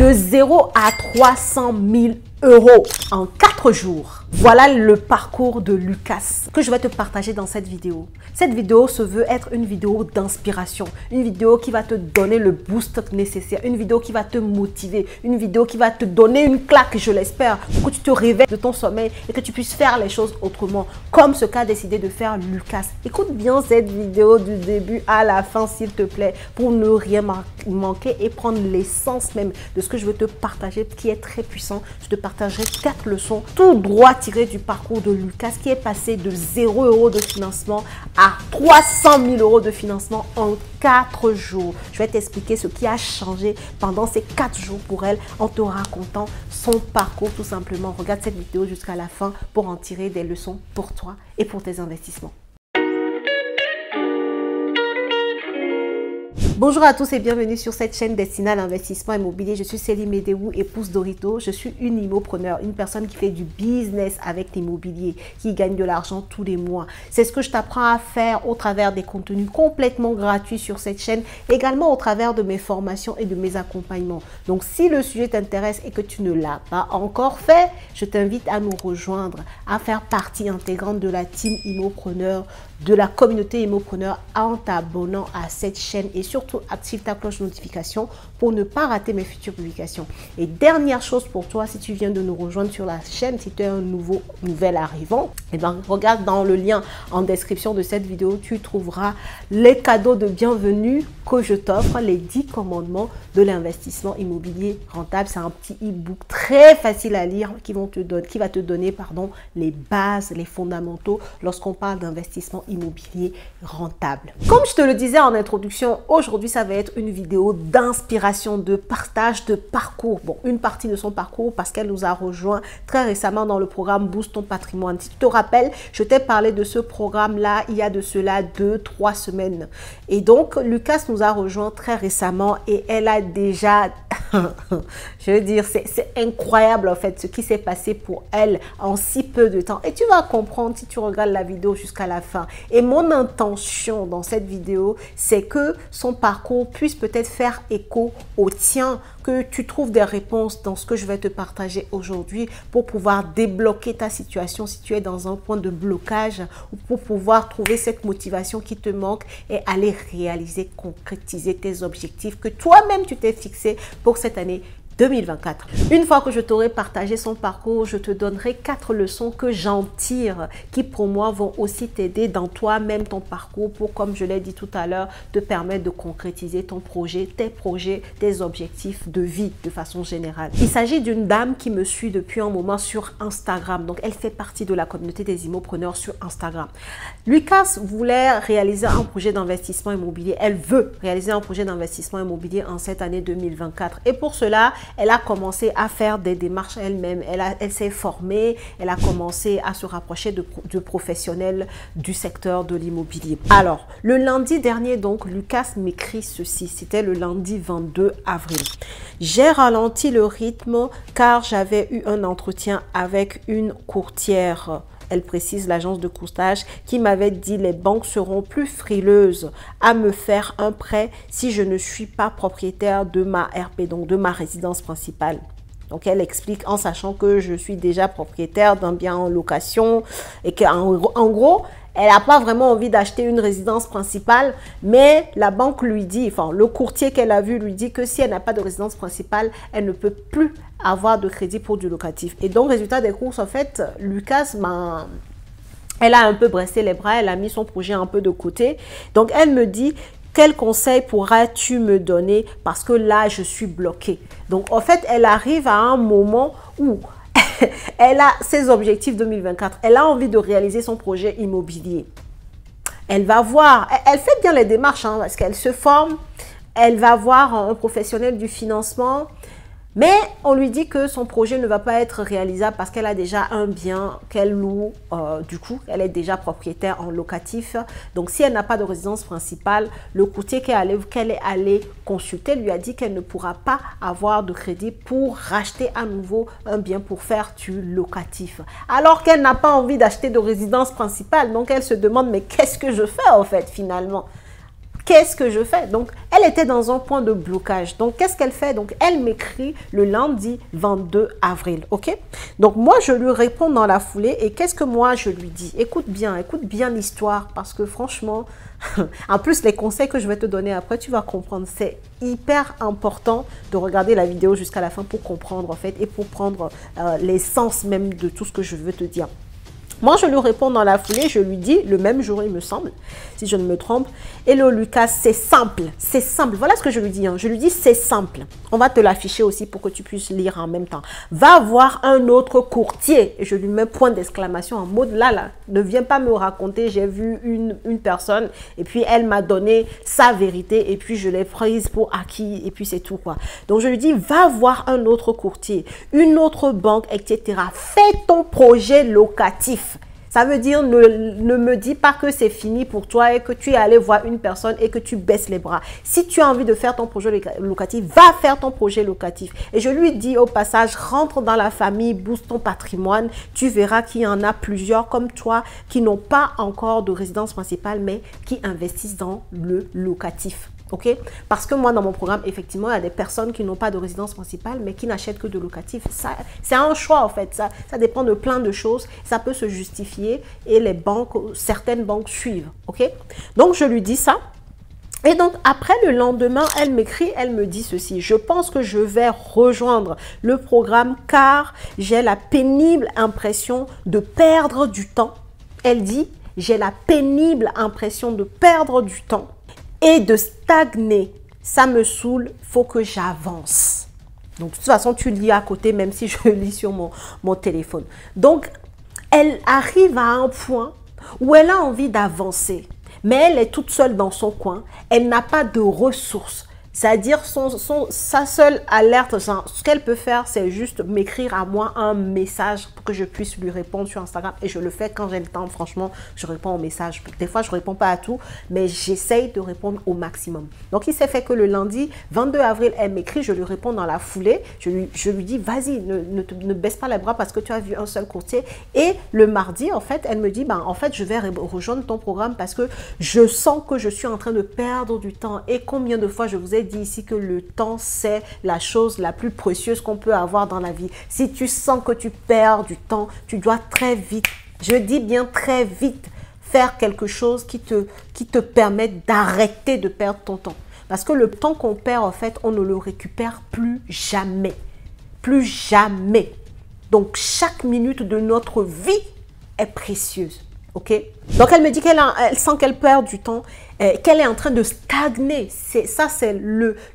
de 0 à 300 000 € en 4 jours. Voilà le parcours de Lucas que je vais te partager dans cette vidéo. Cette vidéo se veut être une vidéo d'inspiration, une vidéo qui va te donner le boost nécessaire, une vidéo qui va te motiver, une vidéo qui va te donner une claque, je l'espère, pour que tu te réveilles de ton sommeil et que tu puisses faire les choses autrement, comme ce qu'a décidé de faire Lucas. Écoute bien cette vidéo du début à la fin, s'il te plaît, pour ne rien manquer et prendre l'essence même de ce que je veux te partager, qui est très puissant. Je te partagerai 4 leçons tout droit tirées du parcours de Lucas, qui est passé de 0 € de financement à 300 000 € de financement en 4 jours. Je vais t'expliquer ce qui a changé pendant ces 4 jours pour elle en te racontant son parcours tout simplement. Regarde cette vidéo jusqu'à la fin pour en tirer des leçons pour toi et pour tes investissements. Bonjour à tous et bienvenue sur cette chaîne destinée à l'investissement immobilier. Je suis Céline Medewou, épouse Dorito. Je suis une immopreneur, une personne qui fait du business avec l'immobilier, qui gagne de l'argent tous les mois. C'est ce que je t'apprends à faire au travers des contenus complètement gratuits sur cette chaîne, également au travers de mes formations et de mes accompagnements. Donc si le sujet t'intéresse et que tu ne l'as pas encore fait, je t'invite à nous rejoindre, à faire partie intégrante de la team immopreneur, de la communauté immopreneur en t'abonnant à cette chaîne et surtout active ta cloche de notification pour ne pas rater mes futures publications. Et dernière chose pour toi, si tu viens de nous rejoindre sur la chaîne, si tu es un nouvel arrivant, et ben regarde dans le lien en description de cette vidéo, tu trouveras les cadeaux de bienvenue que je t'offre, les 10 commandements de l'investissement immobilier rentable. C'est un petit e-book très facile à lire qui va te donner les bases, les fondamentaux lorsqu'on parle d'investissement immobilier rentable. Comme je te le disais en introduction, aujourd'hui ça va être une vidéo d'inspiration, de partage de parcours. Bon, une partie de son parcours parce qu'elle nous a rejoint très récemment dans le programme Boost ton patrimoine. Si tu te rappelles, je t'ai parlé de ce programme-là il y a de cela 2-3 semaines. Et donc, Lucas nous a rejoint très récemment et elle a déjà, je veux dire, c'est incroyable en fait ce qui s'est passé pour elle en si peu de temps. Et tu vas comprendre si tu regardes la vidéo jusqu'à la fin. Et mon intention dans cette vidéo, c'est que son parcours puisse peut-être faire écho au tien, que tu trouves des réponses dans ce que je vais te partager aujourd'hui pour pouvoir débloquer ta situation si tu es dans un point de blocage ou pour pouvoir trouver cette motivation qui te manque et aller réaliser, concrétiser tes objectifs que toi-même tu t'es fixé pour cette année 2024. Une fois que je t'aurai partagé son parcours, je te donnerai 4 leçons que j'en tire qui pour moi vont aussi t'aider dans toi-même ton parcours pour, comme je l'ai dit tout à l'heure, te permettre de concrétiser ton projet, tes objectifs de vie de façon générale. Il s'agit d'une dame qui me suit depuis un moment sur Instagram. Donc, elle fait partie de la communauté des immopreneurs sur Instagram. Lucas voulait réaliser un projet d'investissement immobilier. Elle veut réaliser un projet d'investissement immobilier en cette année 2024. Et pour cela, elle a commencé à faire des démarches elle-même. Elle s'est formée, elle a commencé à se rapprocher de professionnels du secteur de l'immobilier. Alors, le lundi dernier, donc, Lucas m'écrit ceci. C'était le lundi 22 avril. J'ai ralenti le rythme car j'avais eu un entretien avec une courtière. Elle précise l'agence de courtage qui m'avait dit les banques seront plus frileuses à me faire un prêt si je ne suis pas propriétaire de ma RP, donc de ma résidence principale. Donc, elle explique en sachant que je suis déjà propriétaire d'un bien en location et qu'en gros, elle n'a pas vraiment envie d'acheter une résidence principale, mais la banque lui dit, enfin, le courtier qu'elle a vu lui dit que si elle n'a pas de résidence principale, elle ne peut plus avoir de crédit pour du locatif. Et donc, résultat des courses, en fait, Lucas elle a un peu bressé les bras, elle a mis son projet un peu de côté. Donc, elle me dit, quel conseil pourras-tu me donner parce que là, je suis bloquée. Donc, en fait, elle arrive à un moment où elle a ses objectifs 2024. Elle a envie de réaliser son projet immobilier. Elle va voir, elle fait bien les démarches parce qu'elle se forme. Elle va voir un professionnel du financement. Mais on lui dit que son projet ne va pas être réalisable parce qu'elle a déjà un bien qu'elle loue. Du coup, elle est déjà propriétaire en locatif. Donc, si elle n'a pas de résidence principale, le courtier qu'elle est allée consulter lui a dit qu'elle ne pourra pas avoir de crédit pour racheter à nouveau un bien pour faire du locatif. Alors qu'elle n'a pas envie d'acheter de résidence principale. Donc, elle se demande, mais qu'est-ce que je fais en fait finalement ? qu'est-ce que je fais? Donc, elle était dans un point de blocage. Donc, qu'est-ce qu'elle fait? Donc, elle m'écrit le lundi 22 avril, ok? Donc, moi, je lui réponds dans la foulée. Et qu'est-ce que moi, je lui dis? Écoute bien l'histoire parce que franchement, en plus, les conseils que je vais te donner après, tu vas comprendre. C'est hyper important de regarder la vidéo jusqu'à la fin pour comprendre, en fait, et pour prendre l'essence même de tout ce que je veux te dire. Moi, je lui réponds dans la foulée, je lui dis, le même jour, il me semble, si je ne me trompe. Hello Lucas, c'est simple, c'est simple. Voilà ce que je lui dis. Hein. Je lui dis, c'est simple. On va te l'afficher aussi pour que tu puisses lire en même temps. Va voir un autre courtier. Et je lui mets point d'exclamation en mode là. Ne viens pas me raconter, j'ai vu une personne et puis elle m'a donné sa vérité et puis je l'ai prise pour acquis et puis c'est tout quoi. Donc, je lui dis, va voir un autre courtier, une autre banque, etc. Fais ton projet locatif. Ça veut dire, ne me dis pas que c'est fini pour toi et que tu es allé voir une personne et que tu baisses les bras. Si tu as envie de faire ton projet locatif, va faire ton projet locatif. Et je lui dis au passage, rentre dans la famille, booste ton patrimoine. Tu verras qu'il y en a plusieurs comme toi qui n'ont pas encore de résidence principale, mais qui investissent dans le locatif. Ok? Parce que moi, dans mon programme, effectivement, il y a des personnes qui n'ont pas de résidence principale, mais qui n'achètent que de locatif. C'est un choix, en fait. Ça dépend de plein de choses. Ça peut se justifier et les banques, certaines banques suivent. Ok? Donc, je lui dis ça. Et donc, après, le lendemain, elle m'écrit, elle me dit ceci. Je pense que je vais rejoindre le programme car j'ai la pénible impression de perdre du temps. Elle dit, j'ai la pénible impression de perdre du temps et de stagner. Ça me saoule, faut que j'avance. Donc, de toute façon, tu lis à côté, même si je lis sur mon téléphone. Donc, elle arrive à un point où elle a envie d'avancer. Mais elle est toute seule dans son coin. Elle n'a pas de ressources. C'est-à-dire, sa seule alerte, ce qu'elle peut faire, c'est juste m'écrire à moi un message pour que je puisse lui répondre sur Instagram. Et je le fais quand j'ai le temps. Franchement, je réponds aux messages. Des fois, je ne réponds pas à tout, mais j'essaye de répondre au maximum. Donc, il s'est fait que le lundi 22 avril, elle m'écrit, je lui réponds dans la foulée. Je lui dis, vas-y, ne baisse pas les bras parce que tu as vu un seul courtier. Et le mardi, en fait, elle me dit, en fait, je vais rejoindre ton programme parce que je sens que je suis en train de perdre du temps. Et combien de fois je vous ai dit ici que le temps, c'est la chose la plus précieuse qu'on peut avoir dans la vie. Si tu sens que tu perds du temps, tu dois très vite, je dis bien très vite, faire quelque chose qui te permette d'arrêter de perdre ton temps. Parce que le temps qu'on perd, en fait, on ne le récupère plus jamais. Plus jamais. Donc, chaque minute de notre vie est précieuse. Ok? Donc, elle me dit qu'elle sent qu'elle perd du temps, qu'elle est en train de stagner. Ça, c'est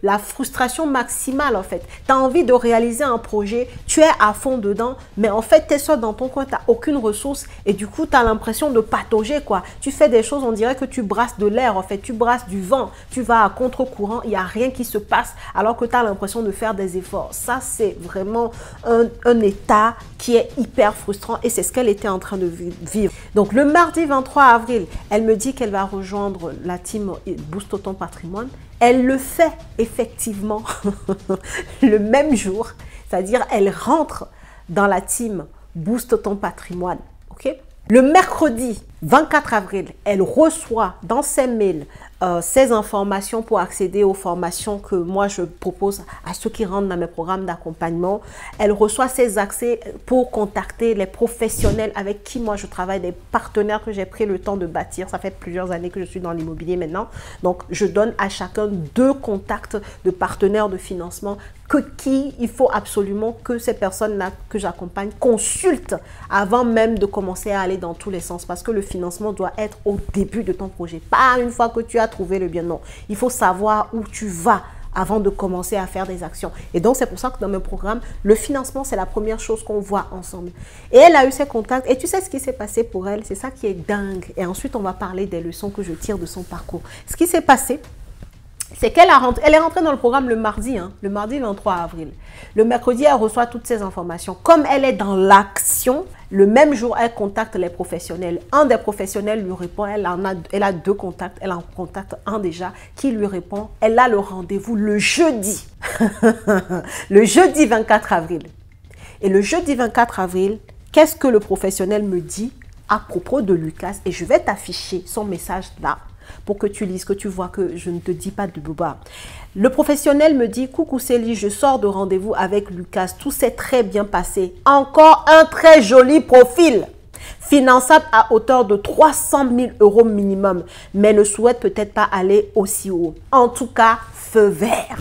la frustration maximale, en fait. Tu as envie de réaliser un projet, tu es à fond dedans, mais en fait, tu es seul dans ton coin, tu n'as aucune ressource et du coup, tu as l'impression de patauger, quoi. Tu fais des choses, on dirait que tu brasses de l'air, en fait. Tu brasses du vent, tu vas à contre-courant, il n'y a rien qui se passe alors que tu as l'impression de faire des efforts. Ça, c'est vraiment un état qui est hyper frustrant et c'est ce qu'elle était en train de vivre. Donc, le mardi 23 avril, elle me dit qu'elle va rejoindre la team Booste ton patrimoine. Elle le fait effectivement le même jour, c'est-à-dire elle rentre dans la team Booste ton patrimoine. Ok? Le mercredi 24 avril, elle reçoit dans ses mails ces informations pour accéder aux formations que moi je propose à ceux qui rentrent dans mes programmes d'accompagnement. Elle reçoit ces accès pour contacter les professionnels avec qui moi je travaille, des partenaires que j'ai pris le temps de bâtir. Ça fait plusieurs années que je suis dans l'immobilier maintenant. Donc, je donne à chacun 2 contacts de partenaires de financement il faut absolument que ces personnes-là que j'accompagne consultent avant même de commencer à aller dans tous les sens. Parce que le financement doit être au début de ton projet. Pas une fois que tu as trouvé le bien, non. Il faut savoir où tu vas avant de commencer à faire des actions. Et donc, c'est pour ça que dans mes programmes, le financement, c'est la première chose qu'on voit ensemble. Et elle a eu ses contacts. Et tu sais ce qui s'est passé pour elle? C'est ça qui est dingue. Et ensuite, on va parler des leçons que je tire de son parcours. Ce qui s'est passé, c'est qu'elle est rentrée dans le programme le mardi 23 avril. Le mercredi, elle reçoit toutes ces informations. Comme elle est dans l'action, le même jour, elle contacte les professionnels. Un des professionnels lui répond, elle a 2 contacts, elle en contacte un déjà qui lui répond. Elle a le rendez-vous le jeudi, le jeudi 24 avril. Et le jeudi 24 avril, qu'est-ce que le professionnel me dit à propos de Lucas? Et je vais t'afficher son message là. pour que tu lises, que tu vois que je ne te dis pas de boba. Le professionnel me dit, coucou Célie, je sors de rendez-vous avec Lucas, tout s'est très bien passé. Encore un très joli profil. Finançable à hauteur de 300 000 € minimum, mais ne souhaite peut-être pas aller aussi haut. En tout cas, feu vert.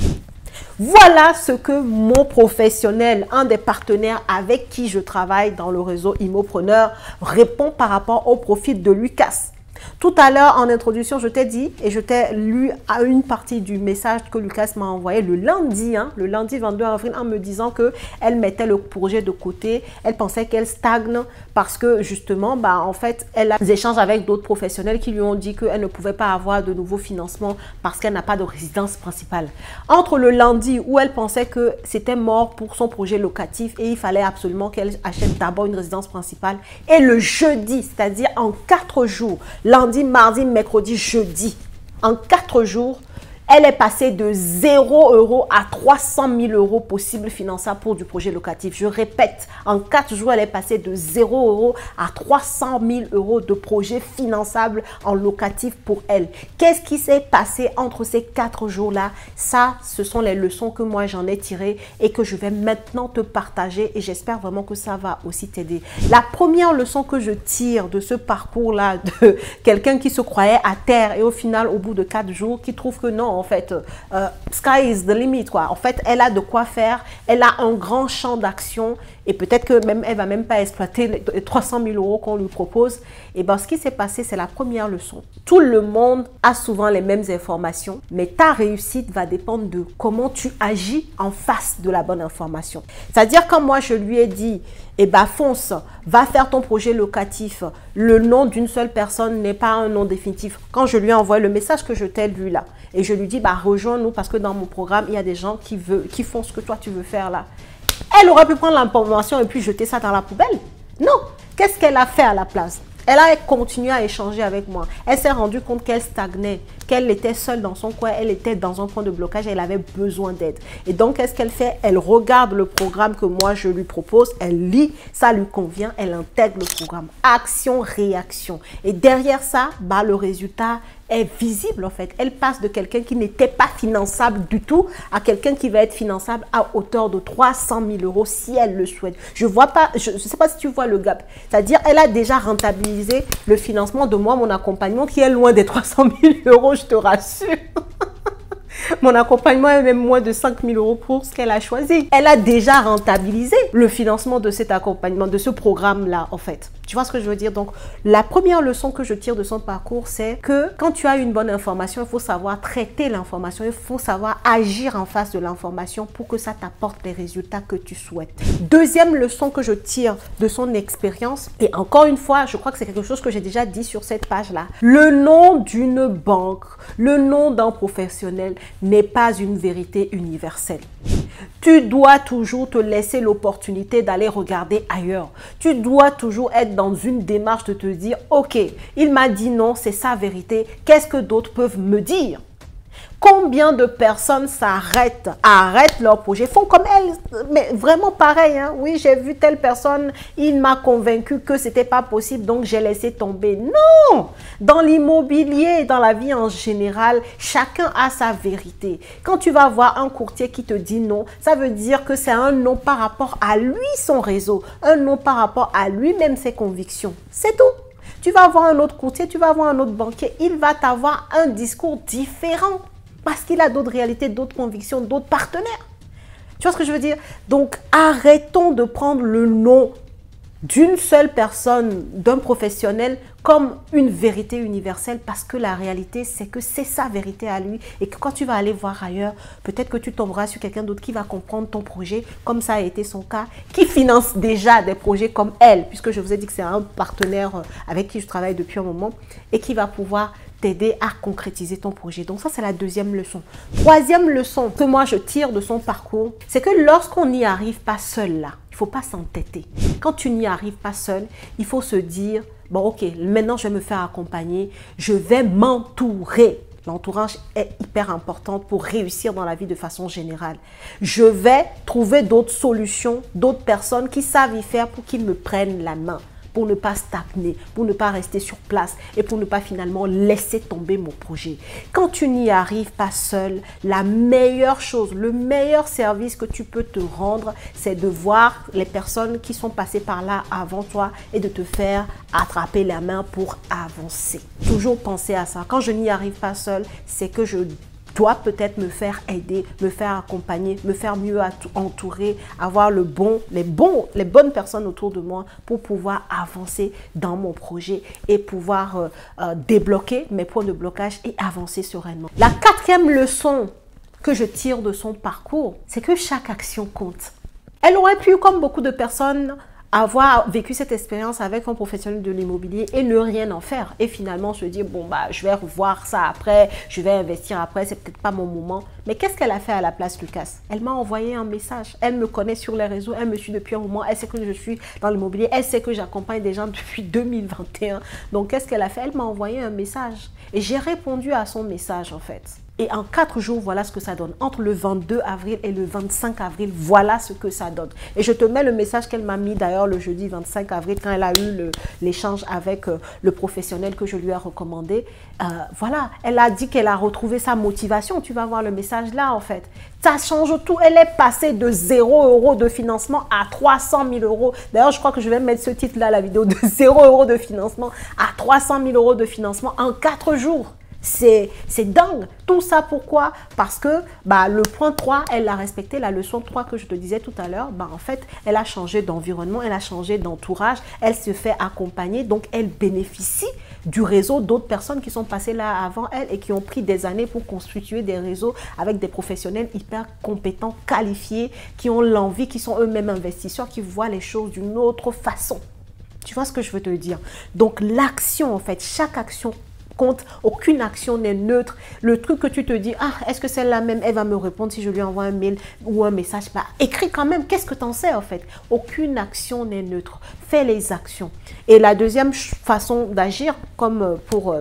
Voilà ce que mon professionnel, un des partenaires avec qui je travaille dans le réseau Immopreneur, répond par rapport au profil de Lucas. Tout à l'heure, en introduction, je t'ai dit et je t'ai lu à une partie du message que Lucas m'a envoyé le lundi 22 avril, en me disant qu'elle mettait le projet de côté. Elle pensait qu'elle stagne parce que justement, en fait, elle a des échanges avec d'autres professionnels qui lui ont dit qu'elle ne pouvait pas avoir de nouveaux financements parce qu'elle n'a pas de résidence principale. Entre le lundi où elle pensait que c'était mort pour son projet locatif et il fallait absolument qu'elle achète d'abord une résidence principale, et le jeudi, c'est-à-dire en 4 jours, lundi, mardi, mercredi, jeudi. En 4 jours, elle est passée de 0 € à 300 000 € possibles finançables pour du projet locatif. Je répète, en 4 jours, elle est passée de 0 € à 300 000 € de projet finançable en locatif pour elle. Qu'est-ce qui s'est passé entre ces 4 jours-là? Ça, ce sont les leçons que moi, j'en ai tirées et que je vais maintenant te partager et j'espère vraiment que ça va aussi t'aider. La première leçon que je tire de ce parcours-là, de quelqu'un qui se croyait à terre et au final, au bout de 4 jours, qui trouve que non, en fait, sky is the limit, quoi. En fait, elle a de quoi faire, elle a un grand champ d'action et peut-être que même elle va même pas exploiter les 300 000 € qu'on lui propose. Et bien, ce qui s'est passé, c'est la première leçon. Tout le monde a souvent les mêmes informations, mais ta réussite va dépendre de comment tu agis en face de la bonne information. C'est-à-dire, quand moi, je lui ai dit, fonce, va faire ton projet locatif. Le nom d'une seule personne n'est pas un nom définitif. Quand je lui ai envoyé le message que je t'ai lu là, et je lui dis, rejoins-nous parce que dans mon programme, il y a des gens qui font ce que toi tu veux faire là. Elle aurait pu prendre l'information et puis jeter ça dans la poubelle. Non. Qu'est-ce qu'elle a fait à la place? Elle a continué à échanger avec moi. Elle s'est rendue compte qu'elle stagnait, qu'elle était seule dans son coin, elle était dans un point de blocage, elle avait besoin d'aide. Et donc, qu'est-ce qu'elle fait? Elle regarde le programme que moi, je lui propose, elle lit, ça lui convient, elle intègre le programme. Action, réaction. Et derrière ça, le résultat est visible en fait. Elle passe de quelqu'un qui n'était pas finançable du tout à quelqu'un qui va être finançable à hauteur de 300 000 € si elle le souhaite. Je vois pas, je ne sais pas si tu vois le gap. C'est-à-dire, elle a déjà rentabilisé le financement de moi, mon accompagnement qui est loin des 300 000 €, je te rassure. Mon accompagnement est même moins de 5 000 € pour ce qu'elle a choisi. Elle a déjà rentabilisé le financement de cet accompagnement, de ce programme-là, en fait. Tu vois ce que je veux dire? Donc, la première leçon que je tire de son parcours, c'est que quand tu as une bonne information, il faut savoir traiter l'information, il faut savoir agir en face de l'information pour que ça t'apporte les résultats que tu souhaites. Deuxième leçon que je tire de son expérience, et encore une fois, je crois que c'est quelque chose que j'ai déjà dit sur cette page-là. Le nom d'une banque, le nom d'un professionnel n'est pas une vérité universelle. Tu dois toujours te laisser l'opportunité d'aller regarder ailleurs. Tu dois toujours être dans une démarche de te dire, ok, il m'a dit non, c'est sa vérité. Qu'est-ce que d'autres peuvent me dire? Combien de personnes s'arrêtent, arrêtent leur projet, font comme elle, mais vraiment pareil. Hein? Oui, j'ai vu telle personne, il m'a convaincu que ce n'était pas possible, donc j'ai laissé tomber. Non! Dans l'immobilier, dans la vie en général, chacun a sa vérité. Quand tu vas voir un courtier qui te dit non, ça veut dire que c'est un non par rapport à lui, son réseau, un non par rapport à lui-même, ses convictions. C'est tout. Tu vas avoir un autre courtier, tu vas avoir un autre banquier, il va t'avoir un discours différent. Parce qu'il a d'autres réalités, d'autres convictions, d'autres partenaires. Tu vois ce que je veux dire? Donc, arrêtons de prendre le nom d'une seule personne, d'un professionnel, comme une vérité universelle. Parce que la réalité, c'est que c'est sa vérité à lui. Et que quand tu vas aller voir ailleurs, peut-être que tu tomberas sur quelqu'un d'autre qui va comprendre ton projet, comme ça a été son cas, qui finance déjà des projets comme elle, puisque je vous ai dit que c'est un partenaire avec qui je travaille depuis un moment, et qui va pouvoir t'aider à concrétiser ton projet. Donc ça, c'est la deuxième leçon. Troisième leçon que moi, je tire de son parcours, c'est que lorsqu'on n'y arrive pas seul là, il ne faut pas s'entêter. Quand tu n'y arrives pas seul, il faut se dire, bon ok, maintenant je vais me faire accompagner, je vais m'entourer. L'entourage est hyper important pour réussir dans la vie de façon générale. Je vais trouver d'autres solutions, d'autres personnes qui savent y faire pour qu'ils me prennent la main. pour ne pas stagner, pour ne pas rester sur place et pour ne pas finalement laisser tomber mon projet. Quand tu n'y arrives pas seul, la meilleure chose, le meilleur service que tu peux te rendre, c'est de voir les personnes qui sont passées par là avant toi et de te faire attraper la main pour avancer. Toujours penser à ça. Quand je n'y arrive pas seul, c'est que je dois peut-être me faire aider, me faire accompagner, me faire mieux entourer, avoir les bonnes personnes autour de moi pour pouvoir avancer dans mon projet et pouvoir débloquer mes points de blocage et avancer sereinement. La quatrième leçon que je tire de son parcours, c'est que chaque action compte. Elle aurait pu, comme beaucoup de personnes, avoir vécu cette expérience avec un professionnel de l'immobilier et ne rien en faire. Et finalement se dire, bon, bah, je vais revoir ça après, je vais investir après, c'est peut-être pas mon moment. Mais qu'est-ce qu'elle a fait à la place, Lucas? Elle m'a envoyé un message. Elle me connaît sur les réseaux, elle me suit depuis un moment, elle sait que je suis dans l'immobilier, elle sait que j'accompagne des gens depuis 2021. Donc, qu'est-ce qu'elle a fait? Elle m'a envoyé un message. Et j'ai répondu à son message, en fait. Et en 4 jours, voilà ce que ça donne. Entre le 22 avril et le 25 avril, voilà ce que ça donne. Et je te mets le message qu'elle m'a mis d'ailleurs le jeudi 25 avril quand elle a eu l'échange avec le professionnel que je lui ai recommandé. Voilà, elle a dit qu'elle a retrouvé sa motivation. Tu vas voir le message là en fait. Ça change tout. Elle est passée de 0 € de financement à 300 000 €. D'ailleurs, je crois que je vais mettre ce titre-là, la vidéo, de 0 € de financement à 300 000 € de financement en 4 jours. C'est dingue. Tout ça pourquoi? Parce que le point 3, elle a respecté la leçon 3 que je te disais tout à l'heure. En fait, elle a changé d'environnement, elle a changé d'entourage, elle se fait accompagner. Donc, elle bénéficie du réseau d'autres personnes qui sont passées là avant elle et qui ont pris des années pour constituer des réseaux avec des professionnels hyper compétents, qualifiés, qui ont l'envie, qui sont eux-mêmes investisseurs, qui voient les choses d'une autre façon. Tu vois ce que je veux te dire? Donc, l'action, en fait, chaque action compte, aucune action n'est neutre. Le truc que tu te dis, ah, est-ce que celle-là même, elle va me répondre si je lui envoie un mail ou un message? Écris quand même, qu'est-ce que tu en sais en fait? Aucune action n'est neutre. Fais les actions. Et la deuxième façon d'agir, comme pour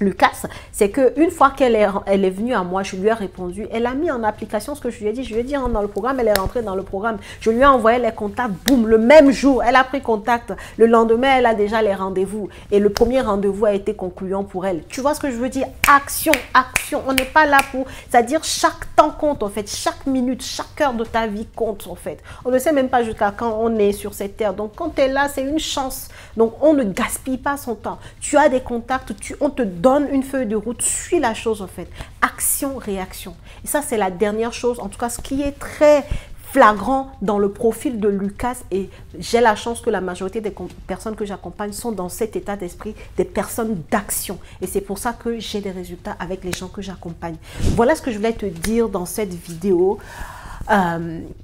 Lucas, c'est qu'une fois qu'elle est venue à moi, je lui ai répondu, elle a mis en application ce que je lui ai dit. Je lui ai dit dans le programme, elle est rentrée dans le programme. Je lui ai envoyé les contacts, boum, le même jour, elle a pris contact. Le lendemain, elle a déjà les rendez-vous. Et le premier rendez-vous a été concluant pour elle. Tu vois ce que je veux dire? Action, action. On n'est pas là pour... C'est-à-dire chaque temps compte en fait. Chaque minute, chaque heure de ta vie compte en fait. On ne sait même pas jusqu'à quand on est sur cette terre. Donc quand tu es là, c'est une chance. Donc on ne gaspille pas son temps. Tu as des contacts, on te donne une feuille de route, suis la chose en fait. Action, réaction. Et ça, c'est la dernière chose, en tout cas, ce qui est très flagrant dans le profil de Lucas. Et j'ai la chance que la majorité des personnes que j'accompagne sont dans cet état d'esprit, des personnes d'action. Et c'est pour ça que j'ai des résultats avec les gens que j'accompagne. Voilà ce que je voulais te dire dans cette vidéo.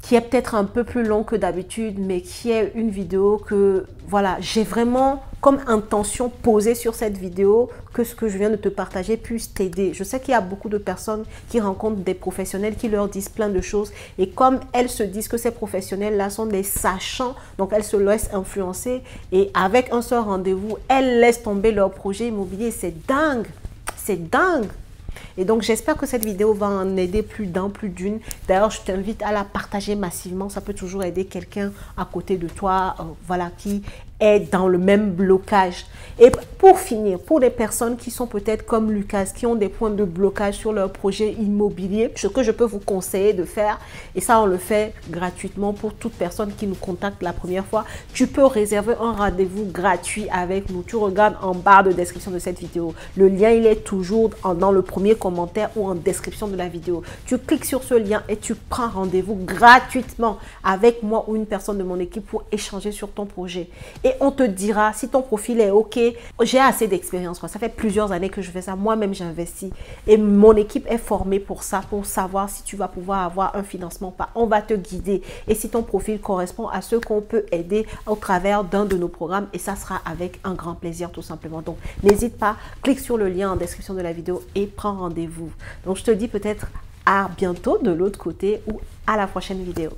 Qui est peut-être un peu plus long que d'habitude, mais qui est une vidéo que, voilà, j'ai vraiment comme intention posée sur cette vidéo que ce que je viens de te partager puisse t'aider. Je sais qu'il y a beaucoup de personnes qui rencontrent des professionnels qui leur disent plein de choses et comme elles se disent que ces professionnels-là sont des sachants, donc elles se laissent influencer et avec un seul rendez-vous, elles laissent tomber leur projet immobilier. C'est dingue, c'est dingue. Et donc, j'espère que cette vidéo va en aider plus d'un, plus d'une. D'ailleurs, je t'invite à la partager massivement. Ça peut toujours aider quelqu'un à côté de toi, voilà, qui est dans le même blocage. Et pour finir, pour les personnes qui sont peut-être comme Lucas, qui ont des points de blocage sur leur projet immobilier, ce que je peux vous conseiller de faire, et ça, on le fait gratuitement pour toute personne qui nous contacte la première fois, tu peux réserver un rendez-vous gratuit avec nous. Tu regardes en barre de description de cette vidéo. Le lien, il est toujours dans le premier commentaire ou en description de la vidéo. Tu cliques sur ce lien et tu prends rendez-vous gratuitement avec moi ou une personne de mon équipe pour échanger sur ton projet. Et on te dira si ton profil est OK. J'ai assez d'expérience. Ça fait plusieurs années que je fais ça. Moi-même, j'investis. Et mon équipe est formée pour ça, pour savoir si tu vas pouvoir avoir un financement ou pas. On va te guider. Et si ton profil correspond à ce qu'on peut aider au travers d'un de nos programmes. Et ça sera avec un grand plaisir, tout simplement. Donc, n'hésite pas. Clique sur le lien en description de la vidéo et prends rendez-vous. Donc, je te dis peut-être à bientôt de l'autre côté ou à la prochaine vidéo.